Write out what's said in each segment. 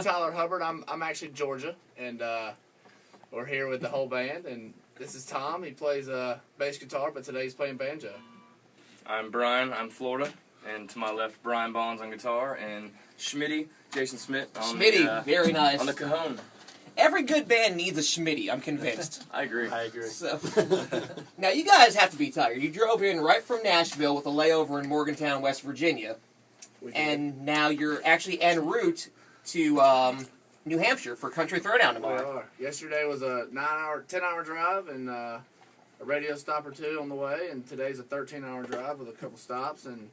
Tyler Hubbard. I'm actually Georgia, and we're here with the whole band. And this is Tom. He plays bass guitar, but today he's playing banjo. I'm Brian. I'm Florida, and to my left, Brian Bonds on guitar, and Schmitty, Jason Smith on very nice. on the cajon. Every good band needs a Schmitty, I'm convinced. I agree. So, now, you guys have to be tired. You drove in right from Nashville with a layover in Morgantown, West Virginia, and now you're actually en route to New Hampshire for Country Throwdown tomorrow. We are. Yesterday was a 10-hour drive and a radio stop or two on the way, and today's a 13-hour drive with a couple stops, and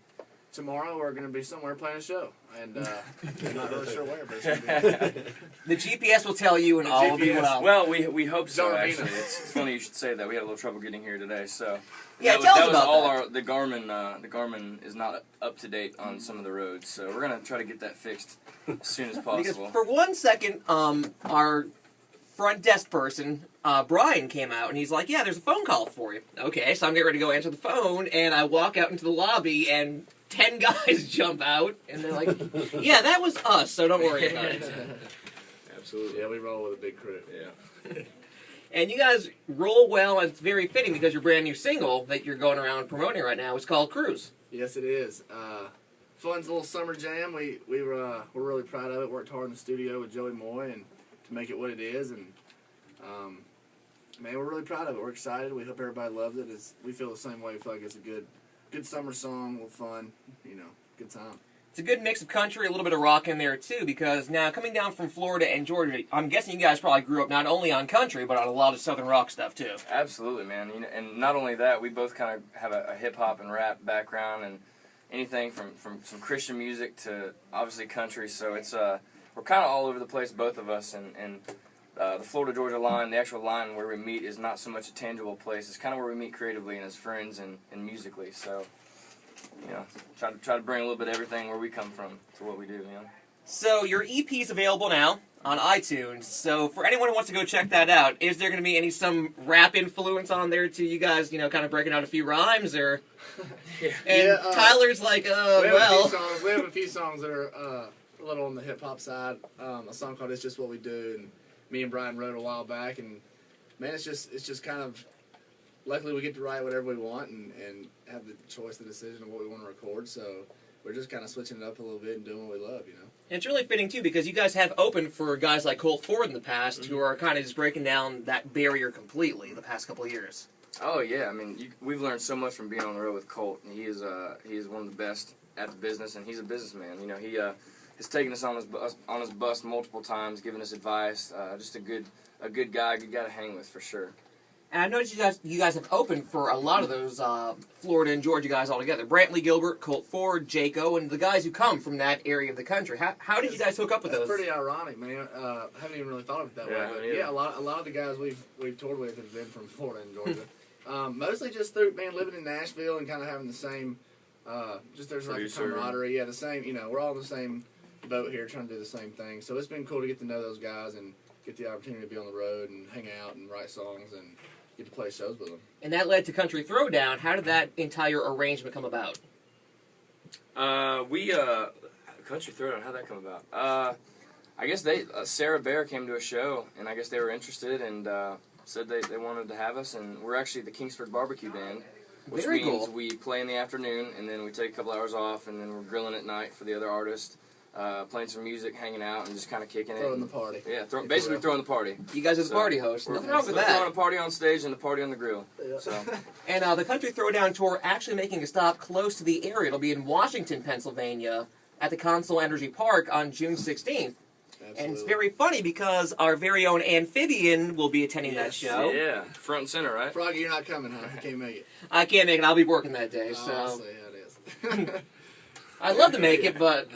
tomorrow we're going to be somewhere playing a show, and I'm not really sure where, but it's going to be. The GPS will tell you, and all will be well. Well, we hope so, Darvina. actually. It's funny you should say that. We had a little trouble getting here today, so... Yeah, that tell us was about all that. The Garmin is not up to date on some of the roads, so we're going to try to get that fixed as soon as possible. Because for 1 second, our front desk person, Brian, came out, and he's like, yeah, there's a phone call for you. Okay, so I'm getting ready to go answer the phone, and I walk out into the lobby, and 10 guys jump out, and they're like, yeah, that was us, so don't worry about it. Absolutely. Yeah, we roll with a big crew. Yeah. And you guys roll well, and it's very fitting because your brand new single that you're going around promoting right now is called Cruise. Yes, it is. Fun's little summer jam. We're really proud of it. Worked hard in the studio with Joey Moy and to make it what it is, and man, we're really proud of it. We're excited. We hope everybody loves it. We feel the same way. We feel like it's a good summer song, a little fun, good time. It's a good mix of country, a little bit of rock in there, too, because now coming down from Florida and Georgia, I'm guessing you guys probably grew up not only on country, but on a lot of southern rock stuff, too. Absolutely, man. And not only that, we both kind of have a hip-hop and rap background, and anything from some Christian music to, obviously, country, so it's we're kind of all over the place, both of us, and the Florida-Georgia line, the actual line where we meet, is not so much a tangible place. It's kind of where we meet creatively and as friends and musically, so... try to bring a little bit of everything where we come from to what we do, So your EP is available now on iTunes. So for anyone who wants to go check that out, is there going to be some rap influence on there to you guys, kind of breaking out a few rhymes, or? And Tyler's like, we have a few songs that are a little on the hip hop side. A song called "It's Just What We Do," and me and Brian wrote a while back, and man, it's just kind of. Luckily, we get to write whatever we want and have the choice, the decision of what we want to record. So we're just kind of switching it up a little bit and doing what we love, And it's really fitting, too, because you guys have opened for guys like Colt Ford in the past who are kind of just breaking down that barrier completely the past couple of years. Oh, yeah. I mean, we've learned so much from being on the road with Colt. He is one of the best at the business, and he's a businessman. He has taken us on his bus multiple times, given us advice. Just a good guy to hang with, for sure. And I noticed you guys have opened for a lot of those Florida and Georgia guys all together. Brantley Gilbert, Colt Ford, Jaco, and the guys who come from that area of the country. How did you guys hook up with those? That's pretty ironic, man. I haven't even really thought of it that way. But yeah, a lot of the guys we've toured with have been from Florida and Georgia. Mostly just through, living in Nashville and kind of having the same, there's like a camaraderie. Yeah, the same, we're all in the same boat here trying to do the same thing. So it's been cool to get to know those guys and get the opportunity to be on the road and hang out and write songs and get to play shows with them. And that led to Country Throwdown. How did that entire arrangement come about? Country Throwdown, how'd that come about? I guess Sarah Bear came to a show, and I guess they were interested and said they wanted to have us, and we're actually the Kingsford Barbecue Band, which means we play in the afternoon, and then we take a couple hours off, and then we're grilling at night for the other artists. Playing some music, hanging out, and just kind of kicking it. Throwing the party. Yeah, basically throwing the party. You guys are the party hosts. Nothing wrong with that. Throwing a party on stage and the party on the grill. Yeah. So. And the Country Throwdown Tour actually making a stop close to the area. It'll be in Washington, Pennsylvania, at the Consol Energy Park on June 16th. Absolutely. And it's very funny because our very own Amphibian will be attending that show. Yeah, front and center, right? Froggy, you're not coming, huh? You can't make it. I can't make it. I'll be working that day. So. I'll see how it is. I'd love to make it, but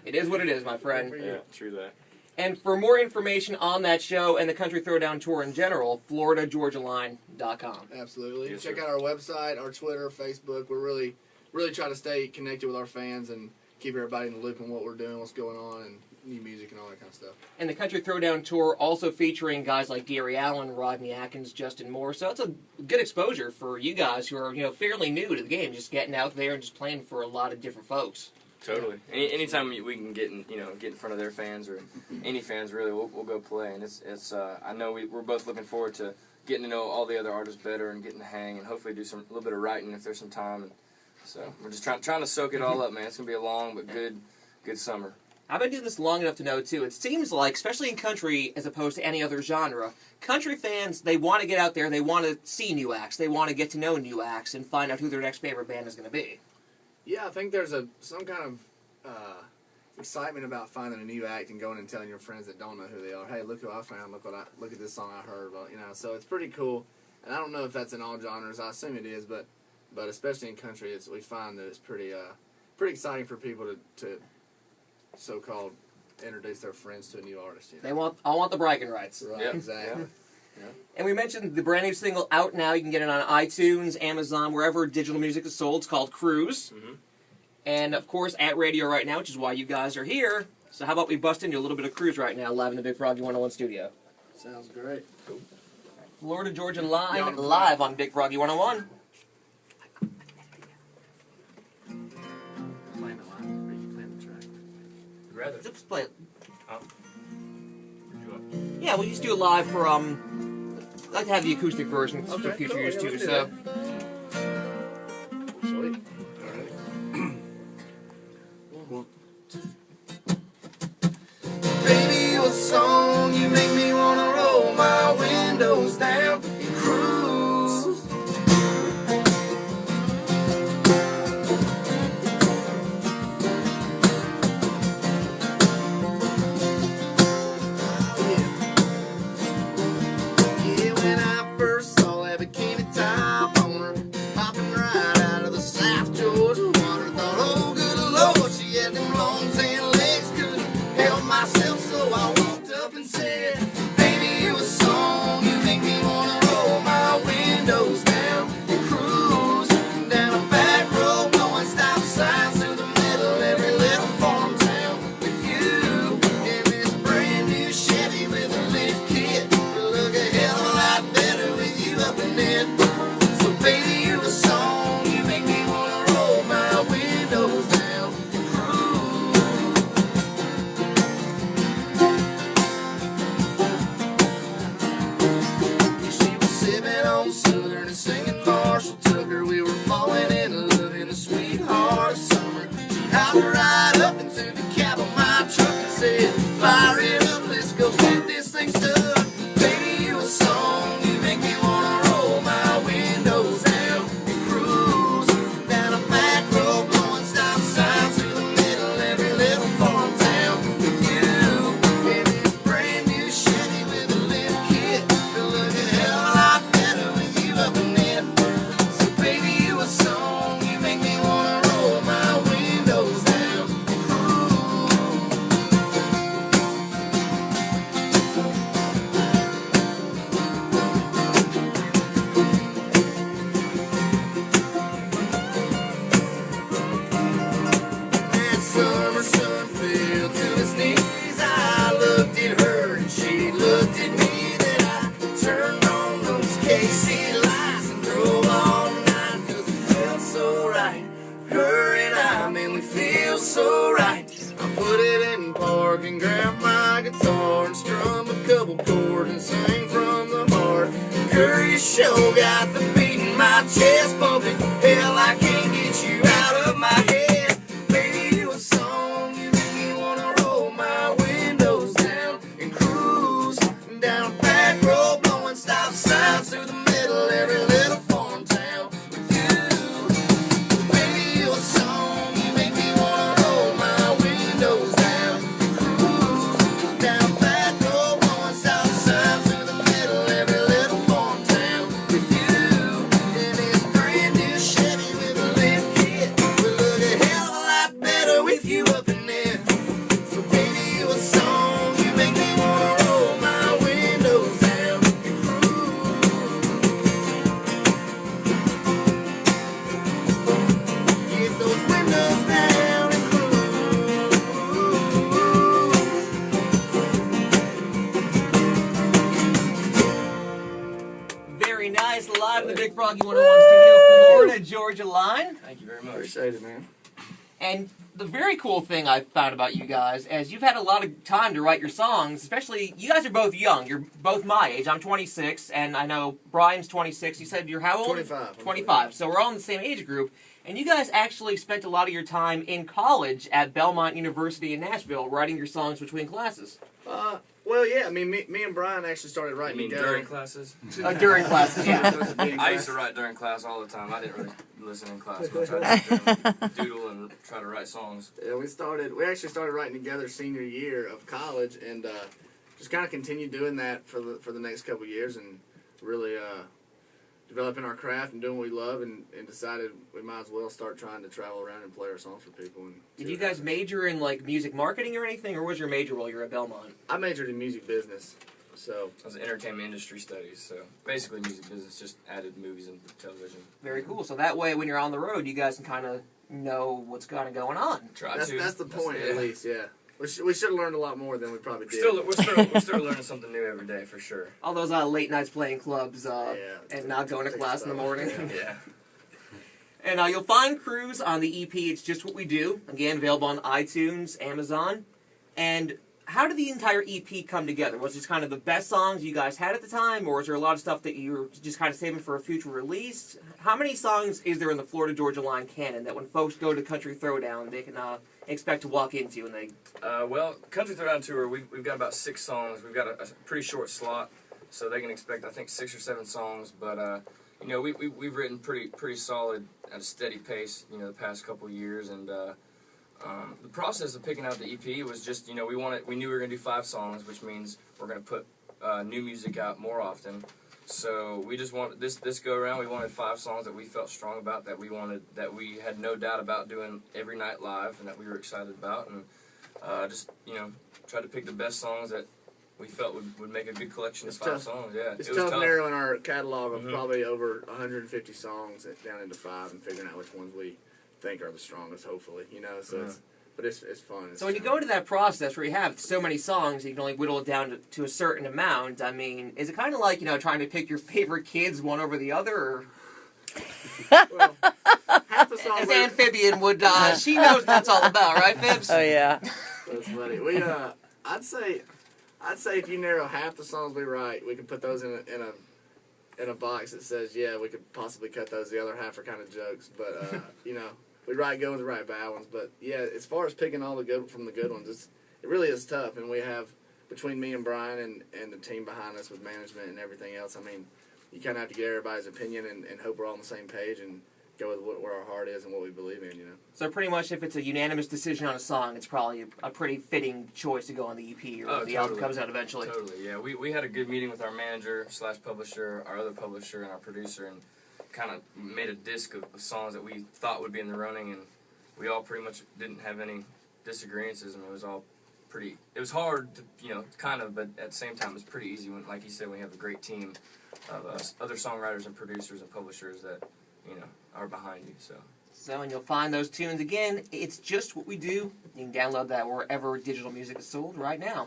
it is what it is, my friend. Yeah, true that. And for more information on that show and the Country Throwdown Tour in general, FloridaGeorgiaLine.com. Absolutely. Yes, Check sir. out our website, our Twitter, Facebook. We're really trying to stay connected with our fans and keep everybody in the loop on what we're doing, what's going on, and new music and all that kind of stuff. And the Country Throwdown Tour also featuring guys like Gary Allen, Rodney Atkins, Justin Moore. So it's a good exposure for you guys who are fairly new to the game, just getting out there and just playing for a lot of different folks. Totally. Anytime we can get in front of their fans or any fans really, we'll go play. And it's I know we're both looking forward to getting to know all the other artists better and getting to hang and hopefully do a little bit of writing if there's some time. And so we're just trying to soak it all up, man. It's gonna be a long but good summer. I've been doing this long enough to know, too. It seems like, especially in country as opposed to any other genre, country fans, they want to get out there, they want to see new acts, they want to get to know new acts and find out who their next favorite band is going to be. Yeah, I think there's some kind of excitement about finding a new act and going and telling your friends that don't know who they are, hey, look who I found, look at this song I heard. Well, so it's pretty cool. And I don't know if that's in all genres. I assume it is, but especially in country, we find that it's pretty exciting for people to so-called introduce their friends to a new artist. They want the bragging rights. Right, yep. Exactly. Yep. Yeah. And we mentioned the brand new single out now. You can get it on iTunes, Amazon, wherever digital music is sold. It's called Cruise. Mm-hmm. And, of course, at radio right now, which is why you guys are here. So how about we bust into a little bit of Cruise right now, live in the Big Froggy 101 studio. Sounds great. Cool. Florida Georgia Line, live on Big Froggy 101. Playing it live, or are you playing the track? Rather. Just play it. Oh. Yeah, we'll just do it live for, I'd like to have the acoustic version for future years, too, so... Sweet. Baby, your song, you make me wanna roll my windows down and cruise. Yeah, when I first saw that bikini top on her, popping right out of the South Georgia water, thought, oh good Lord, she had them long tan legs, couldn't help myself, so I walked up and said, baby, you a song, you make me wanna roll my windows down and cruise down a back road, blowing stop signs through the middle of every little farm town with you in this brand new Chevy with a lift kit. It'll look a hell of a lot better with you up in it. So baby, you a song, you make me wanna roll my windows down and cruise. She was sipping on Southern and singing Marshall Tucker. We were falling in love in the sweetheart summer. She hopped right up into the cab of my truck and said, fire it up, let's go get this thing stuck. Baby, you a song, you make me wanna roll my windows down and cruise down a back road, blowing stop signs through the middle of every little farm town with you in this brand new Chevy with a lift kit. It'll look a hell of a lot better with you up in it. So baby, you a song, you make me wanna roll my windows down and cruise. That summer sun fell to his knees. I looked at her and she looked at me. Then I turned on those KC lights and drove all night 'cause it felt so right. Her and I, man, we feel so right. I put it in park and grabbed my guitar and strummed a couple chords and sang from the heart. Girl, you sure got the beat in my chest pumping. Hell, I can't get you out of my head. Baby, you a song, you make me wanna roll my windows down and cruise down a back road, blowing stop signs through the middle of every little farm town with you. Baby, you a song, you make me wanna roll my windows down and cruise down a back road, blowing stop signs through the middle of every little farm town with you in this brand new Chevy with a lift kit. We'll look a hell of a lot better with you up in there. So baby, you a song, you make me wanna roll my windows down and cruise. Get those windows down and cruise. Very nice, live in the Big Froggy 101 studio, Florida Georgia Line. Thank you very much. Appreciate it, man. And the very cool thing I found about you guys is you've had a lot of time to write your songs, especially, you guys are both young. You're both my age. I'm 26, and I know Brian's 26. You said you're how old? 25. 25. So we're all in the same age group. And you guys actually spent a lot of your time in college at Belmont University in Nashville writing your songs between classes. Well, yeah, I mean, me and Brian actually started writing together. During classes? During classes, yeah. I used to write during class all the time. I didn't really listen in class much. I just doodle and try to write songs. Yeah, we actually started writing together senior year of college, and just kind of continued doing that for the next couple of years, and really developing our craft and doing what we love, and decided we might as well start trying to travel around and play our songs for people. And did you guys major in like music marketing or anything, or was your major while you were at Belmont? I majored in music business, so I was in entertainment industry studies, so basically music business, just added movies and television. Very cool. So that way, when you're on the road, you guys can kind of know what's kind of going on. That's the point, at least, yeah. We should have learned a lot more than we probably did. We're still learning something new every day, for sure. All those late nights playing clubs and not going to class in the morning. Yeah. And you'll find Cruise on the EP, It's Just What We Do. Again, available on iTunes, Amazon. And how did the entire EP come together? Was it just kind of the best songs you guys had at the time, or was there a lot of stuff that you were just kind of saving for a future release? How many songs is there in the Florida-Georgia Line canon that when folks go to Country Throwdown, they can expect to walk into? And they well, Country Throwdown Tour, we've got about 6 songs. We've got a pretty short slot, so they can expect, I think, 6 or 7 songs. But we've written pretty solid at a steady pace, the past couple of years, and the process of picking out the EP was just, we knew we were going to do 5 songs, which means we're going to put new music out more often. So we just wanted this go around. We wanted 5 songs that we felt strong about, that we had no doubt about doing every night live, and that we were excited about, and tried to pick the best songs that we felt would make a good collection of 5 songs. Yeah, it's tough narrowing our catalog of probably over 150 songs down into 5 and figuring out which ones we think are the strongest, hopefully, so it's fun. So when you go into that process where you have so many songs, you can only whittle it down to a certain amount, I mean, is it kind of like, trying to pick your favorite kids one over the other, or? Well, half the songs as Amphibian would, she knows what that's all about, right, Fibs? Oh, yeah. That's funny. I'd say if you narrow half the songs we write, we could put those in a box that says, yeah, we could possibly cut those. The other half are kind of jokes, but we write good ones, we write bad ones. But yeah, as far as picking all the good from the good ones, it really is tough. And we have, between me and Brian and the team behind us with management and everything else, I mean, you kind of have to get everybody's opinion and hope we're all on the same page and go with where our heart is and what we believe in, So pretty much if it's a unanimous decision on a song, it's probably a pretty fitting choice to go on the EP or when the album comes out eventually. Totally, yeah. We had a good meeting with our manager / publisher, our other publisher, and our producer, and kind of made a disc of songs that we thought would be in the running, and we all pretty much didn't have any disagreements, and it was all pretty... It was hard to, kind of, but at the same time it was pretty easy when, like you said, we have a great team of other songwriters and producers and publishers that, are behind you, So, and you'll find those tunes again. It's Just What We Do. You can download that wherever digital music is sold right now.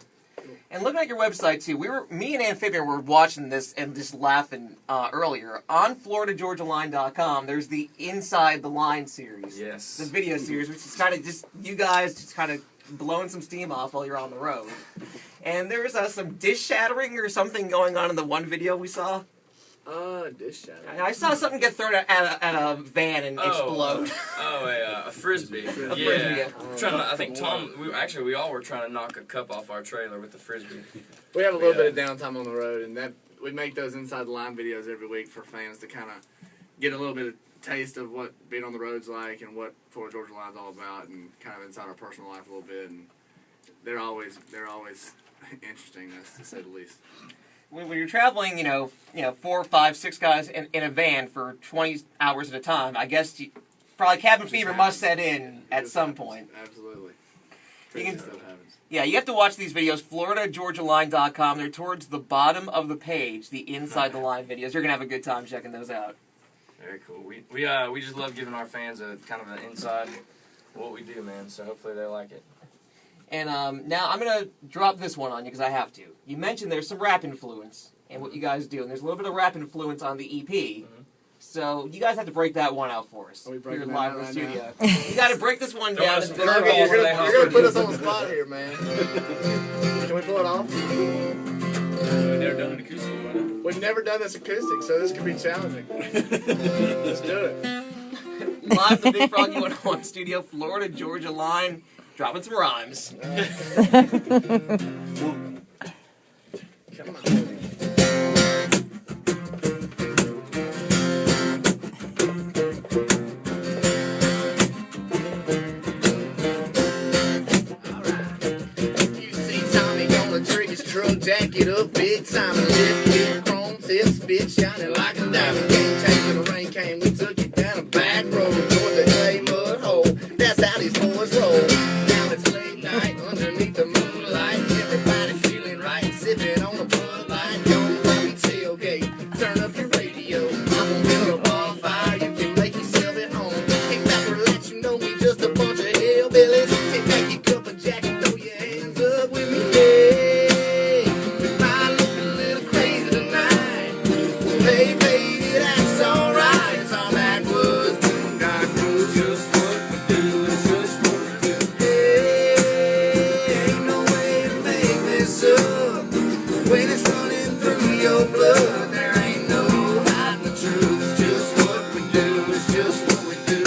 And looking at your website too, me and Amphibian were watching this and just laughing earlier. On FloridaGeorgiaLine.com, there's the Inside the Line series. Yes. The video series, which is kind of just you guys just kind of blowing some steam off while you're on the road. And there's some dish shattering or something going on in the one video we saw. Dish shattering. I saw something get thrown at a van and explode. A frisbee. Frisbee. I think Tom. We all were trying to knock a cup off our trailer with the frisbee. We have a little bit of downtime on the road, and we make those Inside the Line videos every week for fans to kind of get a little bit of taste of what being on the road's like and what Florida Georgia Line's all about, and kind of inside our personal life a little bit. And they're always interesting, to say the least. When you're traveling, 4, 5, 6 guys in a van for 20 hours at a time, I guess probably cabin fever must set in at some point. Absolutely. You have to watch these videos, FloridaGeorgiaLine.com. They're towards the bottom of the page, the Inside the Line videos. You're going to have a good time checking those out. Very cool. We just love giving our fans a kind of an inside what we do, man, so hopefully they like it. And now I'm going to drop this one on you because I have to. You mentioned there's some rap influence in what you guys do, and there's a little bit of rap influence on the EP. Mm-hmm. So you guys have to break that one out for us. Are we Here breaking live that in the out studio. right You got to break this one Don't down. ask and for then- it. You're gonna put us on the spot here, man. Can we pull it off? We've never done an acoustic one. We've never done this acoustic, so this could be challenging. Let's do it. Live the Big Frog U101 studio, Florida Georgia line, dropping some rhymes. Come on. Truck, jack it up big time, lift it, chrome tip, spit shining like a diamond. Game changer, the rain came, we took it down a back road, Georgia clay mud hole. That's how these boys roll. Now it's late night underneath the moonlight, everybody feeling right, sipping on a Bud Light. Don't let me tailgate, turn up your radio. I'm gonna build a bonfire, you can make yourself at home. Kick back and let you know we just a bunch of hillbillies. Take back your cup of jack and throw your hands up with me. Hey baby, that's alright. It's all backwoods boondock blues. Just what we do, it's just what we do. Hey, ain't no way to make this up when it's running through your blood. There ain't no hiding the truth. It's just what we do. It's just what we do.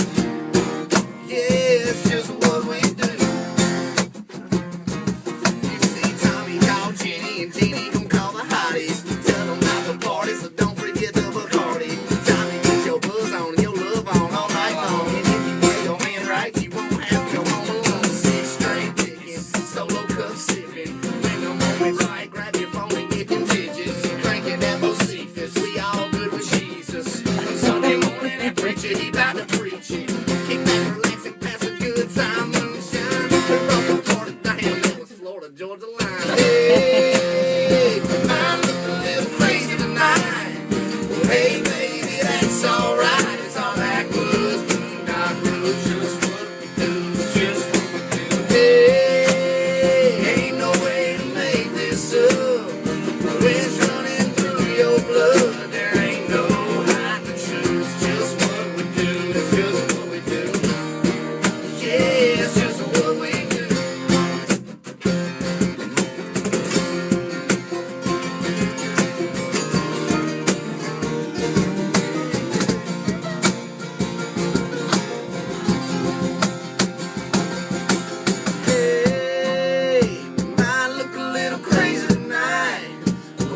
Yeah, it's just what we do. You see, Tommy called Jenny and Jeannie gon' call the hotties. Tell them not to party, so don't forget the Bacardi. Tommy, get your buzz on and your love on all night long. And if you play your hand right, you won't have to go home alone. Six string picking, solo cup sipping. When the moment's right, grab your phone and get them digits. Cranking that Josephus, we all good with Jesus. On Sunday morning, that preacher, he bout to preach it. Kick back, relax, and pass a good time, moonshine. Rock the party down, that was Florida, Georgia line. Hey, I'm looking a little crazy tonight. Hey baby, that's alright. It's all backwoods boondock blues. Just what we do, just what we do. Hey, ain't no way to make this up when it's running through your blood. There ain't no hiding the truth. It's just what we do. It's just what we do. Yeah, it's just what we do. Hey, might look a little crazy tonight.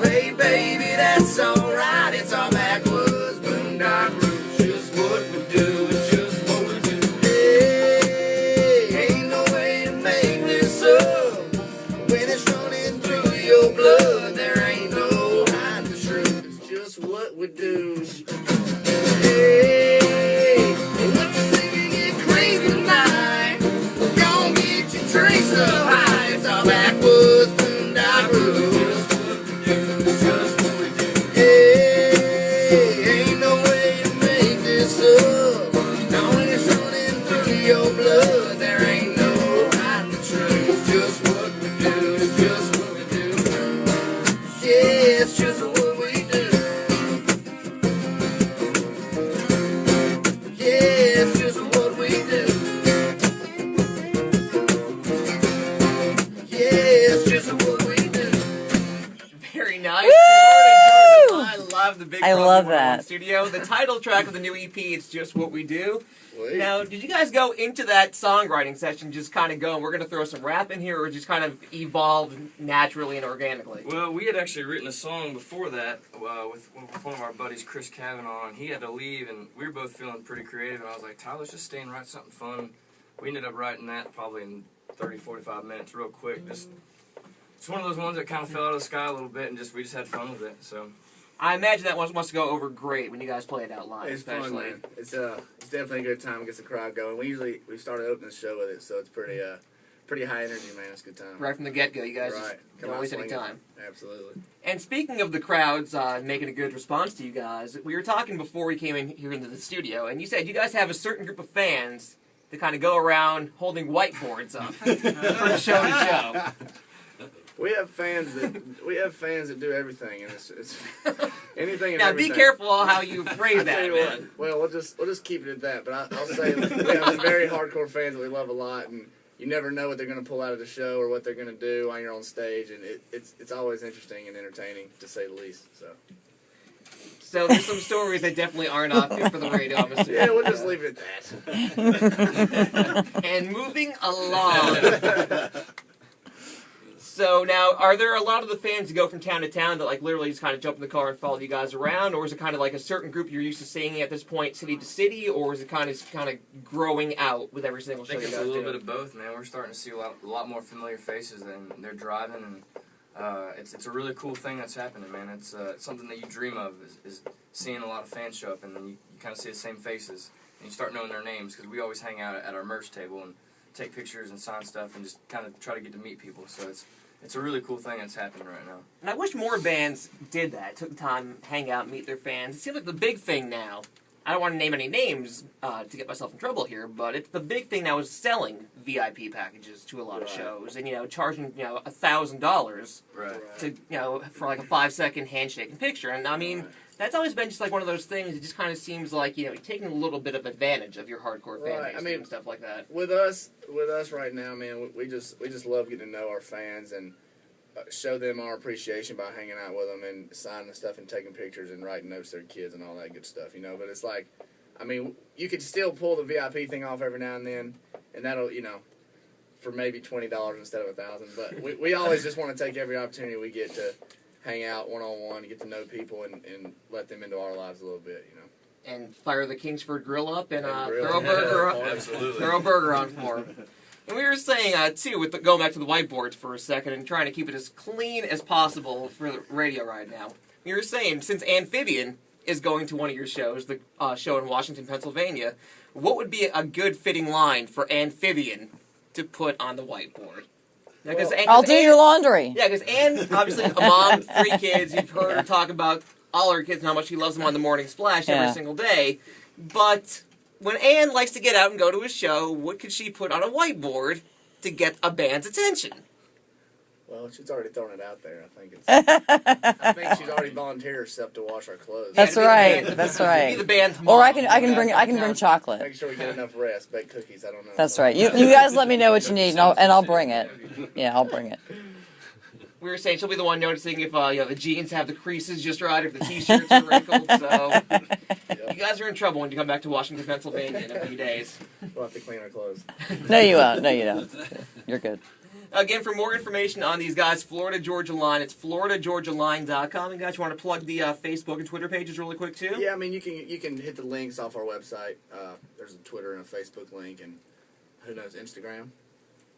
Hey, baby, that's alright. It's all backwoods boondock roots. Just what we do. It's just what we do. Hey, ain't no way to make this up when it's running through your blood. There ain't no hiding the truth. It's just what we do. Hey, what's singing get crazy tonight? Gonna get your drinks up high. It's all backwoods boondock roots. Just what we do. Hey, ain't no way to make this up. Now when it's running through your blood, there ain't no hiding the truth. It's just what we do. It's just what we do. Yeah, it's just what we do. Yeah, it's just what we do. Yeah, it's just what we do. Very nice. I love the Big I Frog love U101 that. studio. The title track of the new EP, It's Just What We Do. Wait. Now, did you guys go into that songwriting session just kind of going, we're going to throw some rap in here, or just kind of evolved naturally and organically? Well, we had actually written a song before that with one of our buddies, Chris Kavanaugh, and he had to leave, and we were both feeling pretty creative, and I was like, Tyler, let's just stay and write something fun. We ended up writing that probably in 30, 45 minutes, real quick. Just it's one of those ones that kind of fell out of the sky a little bit, and we just had fun with it. So I imagine that one must go over great when you guys play it out live, It's especially. fun, man. It's definitely a good time. It gets the crowd going. We started opening the show with it, so it's pretty high energy, man. It's a good time. Right from the get-go, you guys Right. don't waste any swinging. time. Absolutely. And speaking of the crowds making a good response to you guys, we were talking before we came in here into the studio, and you said you guys have a certain group of fans that kind of go around holding whiteboards up from show to show. We have fans that do everything, and it's anything. And now, everything. be careful how you phrase that, man. Well, we'll just keep it at that. But I'll say we have some very hardcore fans that we love a lot, and you never know what they're going to pull out of the show or what they're going to do while you're on stage, and it's always interesting and entertaining to say the least. So there's some stories that definitely are not fit for the radio, I'm assuming. Yeah, we'll just leave it at that. And moving along. So now, are there a lot of the fans who go from town to town that like literally just kind of jump in the car and follow you guys around, or is it kind of like a certain group you're used to seeing at this point, city to city, or is it kind of growing out with every single show I think you it's guys a little do? bit of both, man. We're starting to see a lot more familiar faces, and they're driving, and it's a really cool thing that's happening, man. It's something that you dream of is seeing a lot of fans show up, and then you kind of see the same faces, and you start knowing their names because we always hang out at our merch table and take pictures and sign stuff and just kind of try to get to meet people. So it's a really cool thing that's happening right now. And I wish more bands did that, took the time, hang out, meet their fans. It seems like the big thing now, I don't want to name any names to get myself in trouble here, but it's the big thing now is selling VIP packages to a lot of shows and, charging, $1,000 to, for like a 5-second handshake and picture. And I mean, that's always been just like one of those things. It just kind of seems like, you're taking a little bit of advantage of your hardcore fan base and stuff like that. With us right now, man, we just love getting to know our fans and show them our appreciation by hanging out with them and signing stuff and taking pictures and writing notes to their kids and all that good stuff, But it's like, I mean, you could still pull the VIP thing off every now and then, and that'll, for maybe $20 instead of $1,000. But we always just want to take every opportunity we get to hang out one-on-one, get to know people, and let them into our lives a little bit, And fire the Kingsford Grill up and grill. throw a burger up. Absolutely. Throw a burger on for them. And we were saying, too, with going back to the whiteboards for a second and trying to keep it as clean as possible for the radio right now, we were saying, since Amphibian is going to one of your shows, the show in Washington, Pennsylvania, what would be a good fitting line for Amphibian to put on the whiteboard? Now, I'll do your laundry. Yeah, because Ann, obviously, a mom, 3 kids. You've heard her talk about all her kids and how much she loves them on the Morning Splash every single day. But when Ann likes to get out and go to a show, what could she put on a whiteboard to get a band's attention? Well, she's already thrown it out there. I think she's already volunteered herself to wash our clothes. That's right. That's right. Be the band's mom. Or I can bring chocolate. Make sure we get enough rest. Bake cookies. I don't know. That's right. You guys let me know what you need, and I'll bring it. Yeah, I'll bring it. We were saying she'll be the one noticing if the jeans have the creases just right, if the t-shirts are wrinkled. So you guys are in trouble when you come back to Washington, Pennsylvania in a few days. We'll have to clean our clothes. No, you won't. No, you don't. You're good. Again, for more information on these guys, Florida Georgia Line, it's floridageorgialine.com. And guys, you want to plug the Facebook and Twitter pages really quick too? Yeah, I mean you can hit the links off our website. There's a Twitter and a Facebook link, and who knows, Instagram.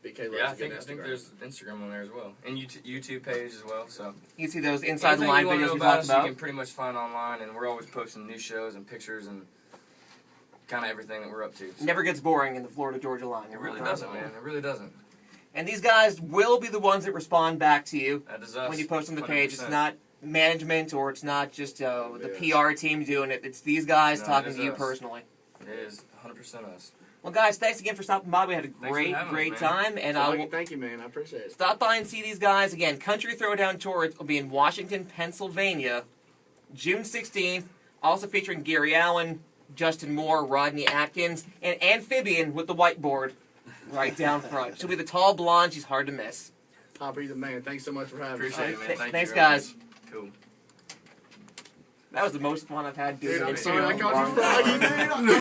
BK loves Yeah, I a good think Instagram. there's Instagram on there as well, and YouTube page as well. So You can see those inside the anything line you want to videos know we about talked us, about. you can pretty much find online, and we're always posting new shows and pictures and kind of everything that we're up to. So. Never gets boring in the Florida Georgia Line. It really doesn't, man. It really doesn't. And these guys will be the ones that respond back to you That is us. when you post on the page. 100%. It's not management or it's not just the Yes. PR team doing it. It's these guys No, talking it to is you us. personally. It is 100% us. Well, guys, thanks again for stopping by. We had a for great, having us, great man. time. And I will Thank you, man. I appreciate it. stop by and see these guys. Again, Country Throwdown Tour will be in Washington, Pennsylvania, June 16th. Also featuring Gary Allen, Justin Moore, Rodney Atkins, and Amphibian with the whiteboard right down front. She'll be the tall blonde. She's hard to miss. Hopper, you're the man. Thanks so much for having me. Appreciate it, man. Thank Thanks, you very guys. much. Cool. That was the most fun I've had doing Dude, I'm it. sorry I called you Froggy, dude.